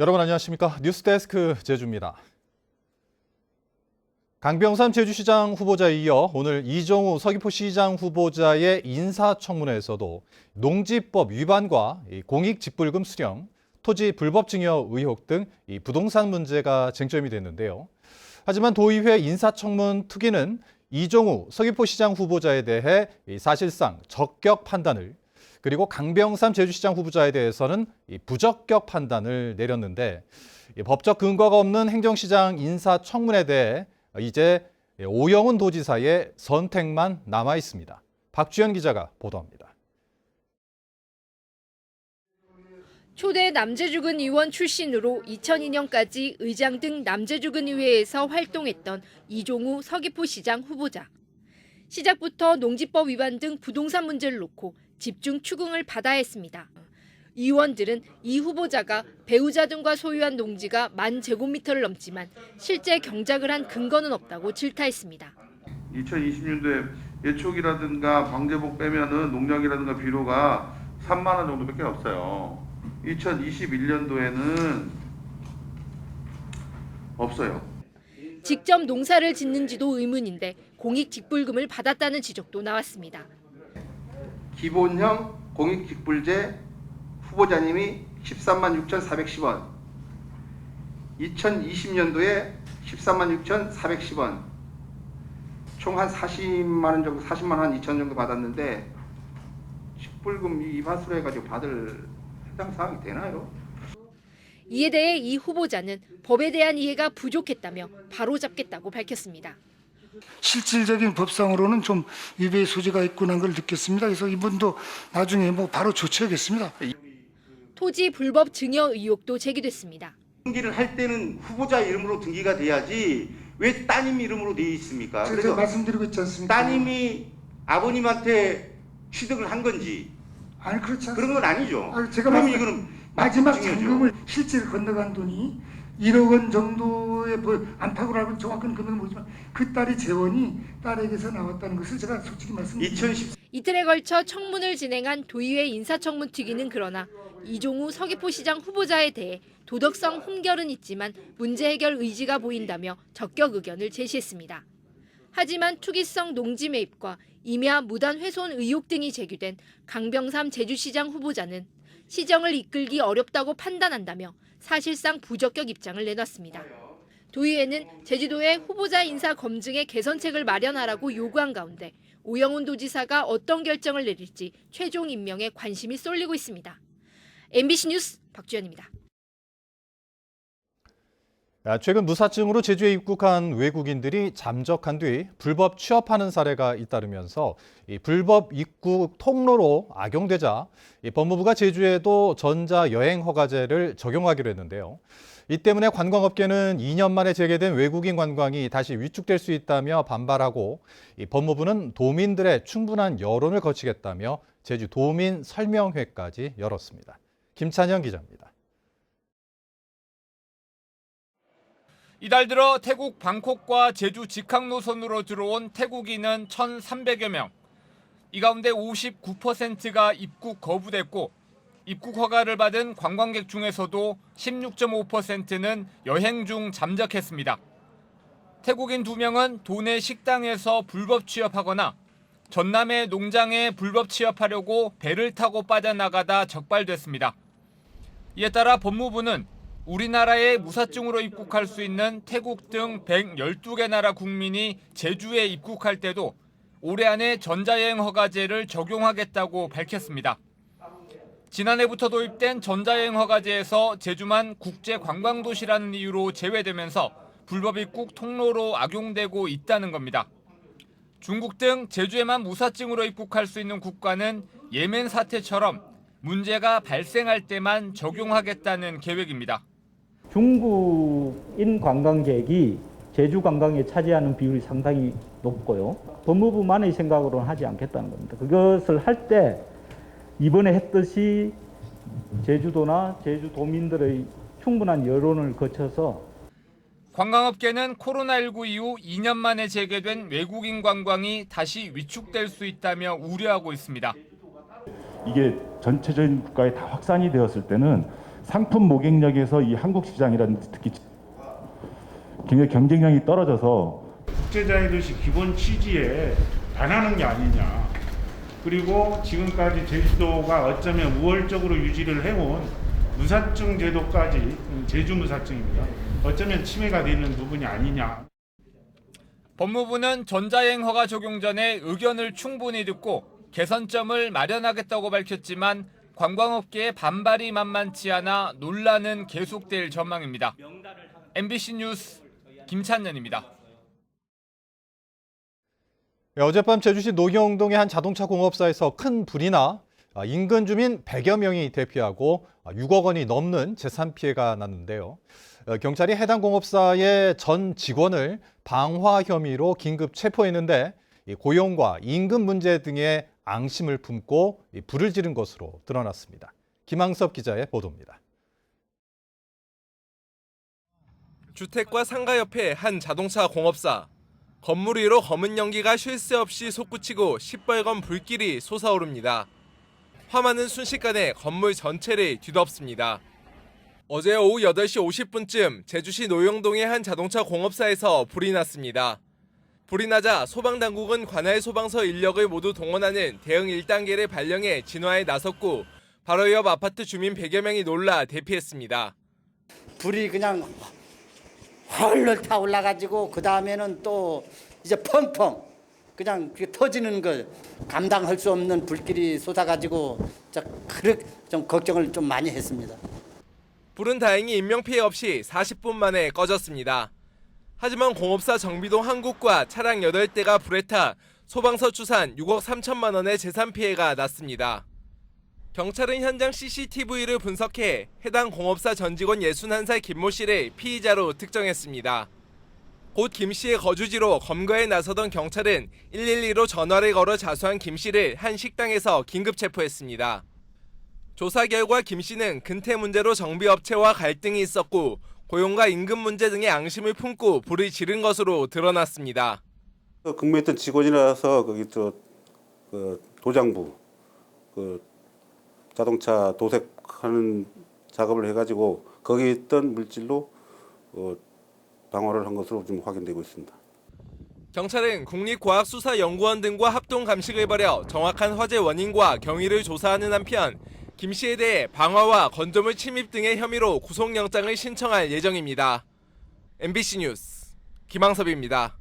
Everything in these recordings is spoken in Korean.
여러분 안녕하십니까? 뉴스데스크 제주입니다. 강병삼 제주시장 후보자에 이어 오늘 이종우 서귀포시장 후보자의 인사청문회에서도 농지법 위반과 공익직불금 수령, 토지 불법 증여 의혹 등 부동산 문제가 쟁점이 됐는데요. 하지만 도의회 인사청문 특위는 이종우 서귀포시장 후보자에 대해 사실상 적격 판단을, 그리고 강병삼 제주시장 후보자에 대해서는 부적격 판단을 내렸는데, 법적 근거가 없는 행정시장 인사청문에 대해 이제 오영훈 도지사의 선택만 남아 있습니다. 박주연 기자가 보도합니다. 초대 남재주군 의원 출신으로 2002년까지 의장 등 남재주군 의회에서 활동했던 이종우 서귀포시장 후보자. 시작부터 농지법 위반 등 부동산 문제를 놓고 집중 추궁을 받아야 했습니다. 의원들은 이 후보자가 배우자 등과 소유한 농지가 10,000제곱미터를 넘지만 실제 경작을 한 근거는 없다고 질타했습니다. 2020년도에 예촉이라든가 방제복 빼면은 농약이라든가 비료가 3만 원 정도밖에 없어요. 2021년도에는 없어요. 직접 농사를 짓는지도 의문인데 공익직불금을 받았다는 지적도 나왔습니다. 기본형 공익직불제 후보자님이 13만 6,410원, 2020년도에 13만 6,410원, 총 한 40만 원 정도, 40만 원 2천 정도 받았는데 직불금 위반수로 해가지고 받을 해당 사항이 되나요? 이에 대해 이 후보자는 법에 대한 이해가 부족했다며 바로잡겠다고 밝혔습니다. 실질적인 법상으로는 좀 위배의 소지가 있구나 걸 느꼈습니다. 그래서 이분도 나중에 바로 조치하겠습니다. 토지 불법 증여 의혹도 제기됐습니다. 등기를 할 때는 후보자 이름으로 등기가 돼야지 왜 따님 이름으로 돼 있습니까? 제가 그래서 말씀드리고 있지 않습니까? 따님이 아버님한테 취득을 한 건지 아니 그렇지 않습니다. 그런 건 아니죠. 아니, 제가 그럼 말씀- 이거는 마지막 증여죠. 잔금을 실제로 건너간 돈이 1억 원 정도의 안팎으로 알고 정확한 금액은 모르지만 그 딸의 재원이 딸에게서 나왔다는 것을 제가 솔직히 말씀드립니다. 2010 이틀에 걸쳐 청문을 진행한 도의회 인사청문 특위는 그러나 이종우 서귀포시장 후보자에 대해 도덕성 흠결은 있지만 문제 해결 의지가 보인다며 적격 의견을 제시했습니다. 하지만 투기성 농지 매입과 임야 무단 훼손 의혹 등이 제기된 강병삼 제주시장 후보자는 시정을 이끌기 어렵다고 판단한다며 사실상 부적격 입장을 내놨습니다. 도의회는 제주도의 후보자 인사 검증의 개선책을 마련하라고 요구한 가운데 오영훈 도지사가 어떤 결정을 내릴지 최종 임명에 관심이 쏠리고 있습니다. MBC 뉴스 박주연입니다. 최근 무사증으로 제주에 입국한 외국인들이 잠적한 뒤 불법 취업하는 사례가 잇따르면서 불법 입국 통로로 악용되자 법무부가 제주에도 전자여행허가제를 적용하기로 했는데요. 이 때문에 관광업계는 2년 만에 재개된 외국인 관광이 다시 위축될 수 있다며 반발하고 법무부는 도민들의 충분한 여론을 거치겠다며 제주 도민 설명회까지 열었습니다. 김찬영 기자입니다. 이달 들어 태국 방콕과 제주 직항 노선으로 들어온 태국인은 1,300여 명. 이 가운데 59%가 입국 거부됐고 입국 허가를 받은 관광객 중에서도 16.5%는 여행 중 잠적했습니다. 태국인 2명은 도내 식당에서 불법 취업하거나 전남의 농장에 불법 취업하려고 배를 타고 빠져나가다 적발됐습니다. 이에 따라 법무부는 우리나라에 무사증으로 입국할 수 있는 태국 등 112개 나라 국민이 제주에 입국할 때도 올해 안에 전자여행 허가제를 적용하겠다고 밝혔습니다. 지난해부터 도입된 전자여행 허가제에서 제주만 국제관광도시라는 이유로 제외되면서 불법 입국 통로로 악용되고 있다는 겁니다. 중국 등 제주에만 무사증으로 입국할 수 있는 국가는 예멘 사태처럼 문제가 발생할 때만 적용하겠다는 계획입니다. 중국인 관광객이 제주 관광에 차지하는 비율이 상당히 높고요. 법무부만의 생각으로는 하지 않겠다는 겁니다. 그것을 할 때 이번에 했듯이 제주도나 제주도민들의 충분한 여론을 거쳐서 관광업계는 코로나19 이후 2년 만에 재개된 외국인 관광이 다시 위축될 수 있다며 우려하고 있습니다. 이게 전체적인 국가에 다 확산이 되었을 때는 상품 모객력에서 이 한국 시장이라는 특히 굉장히 경쟁력이 떨어져서 국제자의 도시 기본 취지에 반하는 게 아니냐. 그리고 지금까지 제주도가 어쩌면 우월적으로 유지를 해온 무사증 제도까지, 제주 무사증입니다. 어쩌면 침해가 되는 부분이 아니냐. 법무부는 전자여행 허가 적용 전에 의견을 충분히 듣고 개선점을 마련하겠다고 밝혔지만 관광업계의 반발이 만만치 않아 논란은 계속될 전망입니다. MBC 뉴스 김찬년입니다. 어젯밤 제주시 노경동의 한 자동차 공업사에서 큰 불이 나 인근 주민 100여 명이 대피하고 6억 원이 넘는 재산 피해가 났는데요. 경찰이 해당 공업사의 전 직원을 방화 혐의로 긴급 체포했는데 고용과 임금 문제 등의 앙심을 품고 불을 지른 것으로 드러났습니다. 김항섭 기자의 보도입니다. 주택과 상가 옆에 한 자동차 공업사. 건물 위로 검은 연기가 쉴 새 없이 솟구치고 시뻘건 불길이 솟아오릅니다. 화만은 순식간에 건물 전체를 뒤덮습니다. 어제 오후 8시 50분쯤 제주시 노영동의 한 자동차 공업사에서 불이 났습니다. 불이 나자 소방당국은 관할 소방서 인력을 모두 동원하는 대응 1단계를 발령해 진화에 나섰고 바로 옆 아파트 주민 100여 명이 놀라 대피했습니다. 불이 그냥 헐렁 타올라가지고 그 다음에는 또 이제 펑펑 그냥 터지는 걸 감당할 수 없는 불길이 쏟아가지고 좀 걱정을 좀 많이 했습니다. 불은 다행히 인명피해 없이 40분 만에 꺼졌습니다. 하지만 공업사 정비동 한 곳과 차량 8대가 불에 타 소방서 추산 6억 3천만 원의 재산 피해가 났습니다. 경찰은 현장 CCTV를 분석해 해당 공업사 전 직원 61살 김모 씨를 피의자로 특정했습니다. 곧 김 씨의 거주지로 검거에 나서던 경찰은 112로 전화를 걸어 자수한 김 씨를 한 식당에서 긴급 체포했습니다. 조사 결과 김 씨는 근태 문제로 정비업체와 갈등이 있었고 고용과 임금 문제 등의 앙심을 품고 불을 지른 것으로 드러났습니다. 근무했던 직원이라서 거기 도장부 자동차 도색하는 작업을 해가지고 거기에 있던 물질로 방화를 한 것으로 좀 확인되고 있습니다. 경찰은 국립과학수사연구원 등과 합동 감식을 벌여 정확한 화재 원인과 경위를 조사하는 한편 김 씨에 대해 방화와 건조물 침입 등의 혐의로 구속영장을 신청할 예정입니다. MBC 뉴스 김항섭입니다.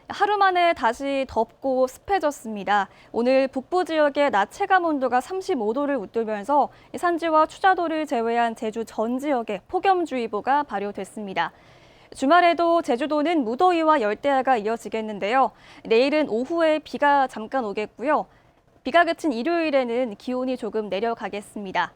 하루 만에 다시 덥고 습해졌습니다. 오늘 북부 지역의 낮 체감 온도가 35도를 웃돌면서 산지와 추자도를 제외한 제주 전 지역에 폭염주의보가 발효됐습니다. 주말에도 제주도는 무더위와 열대야가 이어지겠는데요. 내일은 오후에 비가 잠깐 오겠고요. 비가 그친 일요일에는 기온이 조금 내려가겠습니다.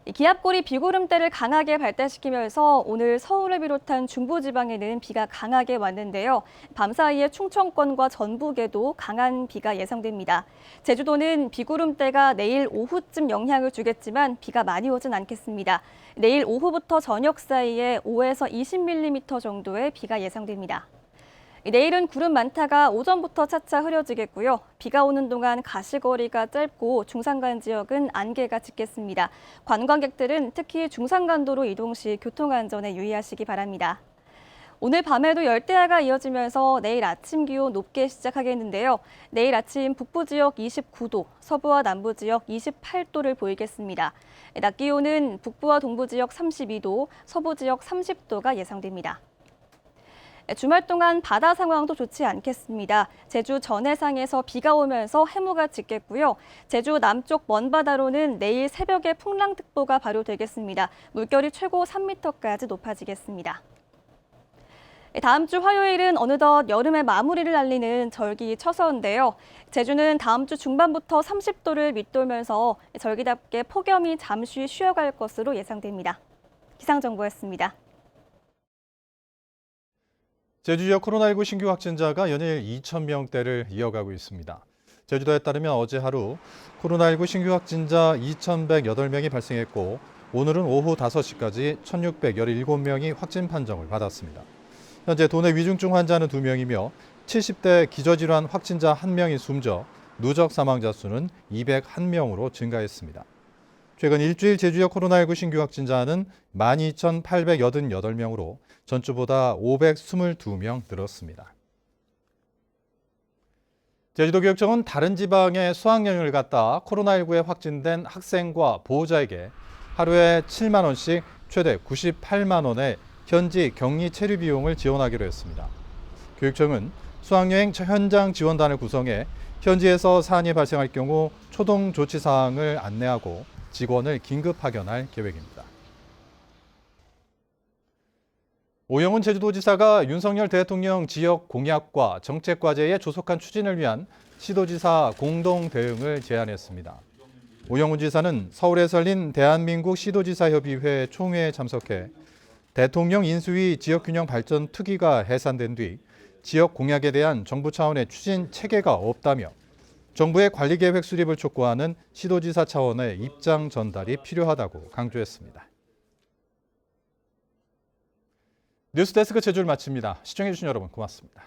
기압골이 비구름대를 강하게 발달시키면서 오늘 서울을 비롯한 중부지방에는 비가 강하게 왔는데요. 밤사이에 충청권과 전북에도 강한 비가 예상됩니다. 제주도는 비구름대가 내일 오후쯤 영향을 주겠지만 비가 많이 오진 않겠습니다. 내일 오후부터 저녁 사이에 5에서 20mm 정도의 비가 예상됩니다. 내일은 구름 많다가 오전부터 차차 흐려지겠고요. 비가 오는 동안 가시거리가 짧고 중산간 지역은 안개가 짙겠습니다. 관광객들은 특히 중산간도로 이동 시 교통안전에 유의하시기 바랍니다. 오늘 밤에도 열대야가 이어지면서 내일 아침 기온 높게 시작하겠는데요. 내일 아침 북부 지역 29도, 서부와 남부 지역 28도를 보이겠습니다. 낮 기온은 북부와 동부 지역 32도, 서부 지역 30도가 예상됩니다. 주말 동안 바다 상황도 좋지 않겠습니다. 제주 전해상에서 비가 오면서 해무가 짙겠고요. 제주 남쪽 먼바다로는 내일 새벽에 풍랑특보가 발효되겠습니다. 물결이 최고 3m까지 높아지겠습니다. 다음 주 화요일은 어느덧 여름의 마무리를 알리는 절기 처서인데요. 제주는 다음 주 중반부터 30도를 밑돌면서 절기답게 폭염이 잠시 쉬어갈 것으로 예상됩니다. 기상정보였습니다. 제주 지역 코로나19 신규 확진자가 연일 2,000명대를 이어가고 있습니다. 제주도에 따르면 어제 하루 코로나19 신규 확진자 2,108명이 발생했고 오늘은 오후 5시까지 1,617명이 확진 판정을 받았습니다. 현재 도내 위중증 환자는 2명이며 70대 기저질환 확진자 1명이 숨져 누적 사망자 수는 201명으로 증가했습니다. 최근 일주일 제주역 코로나19 신규 확진자는 12,888명으로 전주보다 522명 늘었습니다. 제주도교육청은 다른 지방에 수학여행을 갔다 코로나19에 확진된 학생과 보호자에게 하루에 7만 원씩 최대 98만 원의 현지 격리 체류 비용을 지원하기로 했습니다. 교육청은 수학여행 현장 지원단을 구성해 현지에서 사안이 발생할 경우 초동 조치 사항을 안내하고 직원을 긴급 파견할 계획입니다. 오영훈 제주도지사가 윤석열 대통령 지역 공약과 정책 과제의 조속한 추진을 위한 시도지사 공동 대응을 제안했습니다. 오영훈 지사는 서울에서 열린 대한민국 시도지사협의회 총회에 참석해 대통령 인수위 지역균형 발전 특위가 해산된 뒤 지역 공약에 대한 정부 차원의 추진 체계가 없다며 정부의 관리계획 수립을 촉구하는 시도지사 차원의 입장 전달이 필요하다고 강조했습니다. 뉴스데스크 제주를 마칩니다. 시청해주신 여러분 고맙습니다.